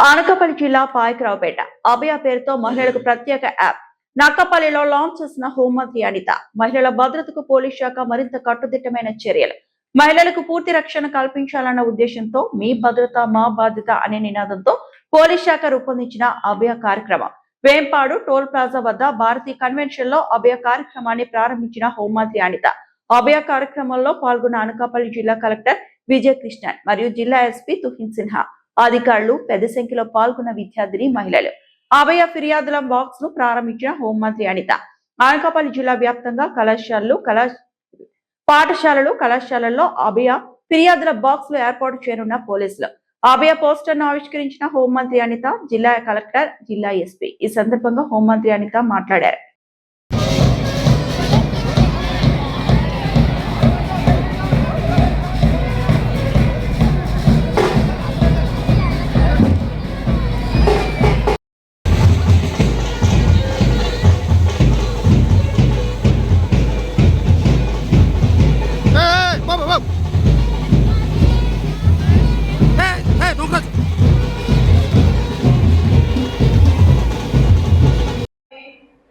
అనకాపల్లి జిల్లా పాయకరావుపేట అభయ పేరుతో మహిళలకు ప్రత్యేక యాప్ నక్కపల్లిలో లాంచ్ చేసిన హోంమంత్రి అనిత. మహిళల భద్రతకు పోలీస్ శాఖ మరింత కట్టుదిట్టమైన చర్యలు. మహిళలకు పూర్తి రక్షణ కల్పించాలన్న ఉద్దేశంతో మీ భద్రత మా బాధ్యత అనే నినాదంతో పోలీస్ శాఖ రూపొందించిన అభయ కార్యక్రమం వేంపాడు టోల్ ప్లాజా వద్ద భారతీయ కన్వెన్షన్ లో అభయ కార్యక్రమాన్ని ప్రారంభించిన హోంమంత్రి అనిత. అభయ కార్యక్రమంలో పాల్గొన్న అనకాపల్లి జిల్లా కలెక్టర్ విజయ కృష్ణన్ మరియు జిల్లా ఎస్పీ తుహిన్ సిన్హా అధికారులు పెద్ద సంఖ్యలో పాల్గొన్న విద్యార్థిని మహిళలు. అభయ ఫిర్యాదుల బాక్స్ ను ప్రారంభించిన హోంమంత్రి అనిత. అనకాపల్లి జిల్లా వ్యాప్తంగా పాఠశాలలు కళాశాలల్లో అభయ ఫిర్యాదుల బాక్స్ లు ఏర్పాటు చేయనున్న పోలీసులు. అభయ పోస్టర్ ను ఆవిష్కరించిన హోంమంత్రి అనిత, జిల్లా కలెక్టర్, జిల్లా ఎస్పీ. ఈ సందర్భంగా హోంమంత్రి అనిత మాట్లాడారు.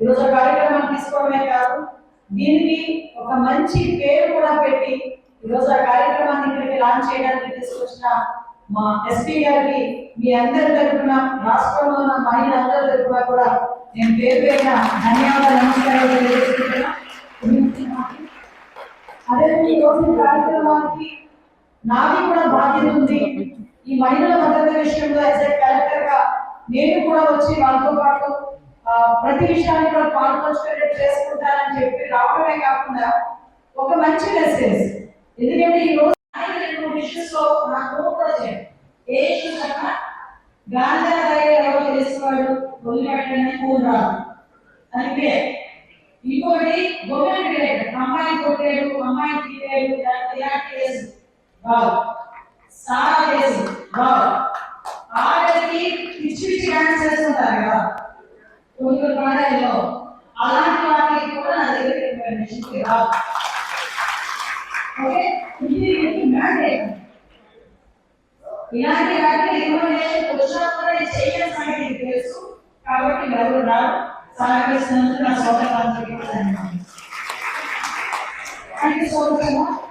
ఈరోజు కార్యక్రమం తీసుకోవడమే కాదు, దీనికి ఒక మంచి పేరు కూడా పెట్టి ఈరోజు ఆ కార్యక్రమాన్ని ఇక్కడికి లాంచ్ చేయడానికి తీసుకొచ్చిన మా ఎస్పీ గారికి మీ అందరి తరఫున, రాష్ట్రంలో ఉన్న మహిళలందరి తరఫున కూడా నేను పేరు పేరున ధన్యవాదాలు, నమస్కారాలు తెలియజేస్తున్నాను. అదే ఈరోజు కార్యక్రమానికి నాది కూడా బాధ్యత ఉంది. ఈ మహిళల భద్రత విషయంలో యాజ్ ఏ కలెక్టర్ గా నేను కూడా వచ్చి వాళ్ళతో పాటు ప్రతి విషయాన్ని కూడా పాల్పంచుకునేట్టు చేసుకుంటానని చెప్పి రావడమే కాకుండా ఒక మంచి మెసేజ్. ఎందుకంటే ఈ రోజు ఇష్యూస్ లో నాకు కూడా చేయండి. ఏ ఇష్యూస్ అన్నా గాంజా ఎవరు చేసేవాడు వదిలిపెట్టడానికి కూల్ రాదు అందుకే. ఇంకోటి గవర్నమెంట్ రిలేటెడ్ అమ్మాయిని కొట్టేడు, అమ్మాయిని తీరేడు, ఇలాంటి కేసు రావు, సారా కేసు రావు. ఆడకి పిచ్చి పిచ్చి డాన్స్ చేస్తుంటారు కదా కొన్ని ప్రాణాల్లో, అలాంటి వాటికి కూడా నా దగ్గర ఇన్ఫర్మేషన్ రావు. ఓకే, ఇది మ్యాండేట్. ఇలాంటి వాటికి ఇన్ఫర్మేషన్ వచ్చినా కూడా ఇది చేయని సంగతి తెలుసు. కాబట్టి ఎవరు రావు. సహకరిస్తున్నందుకు నా సోదరులందరికీ ధన్యవాదాలు. Thank you so much.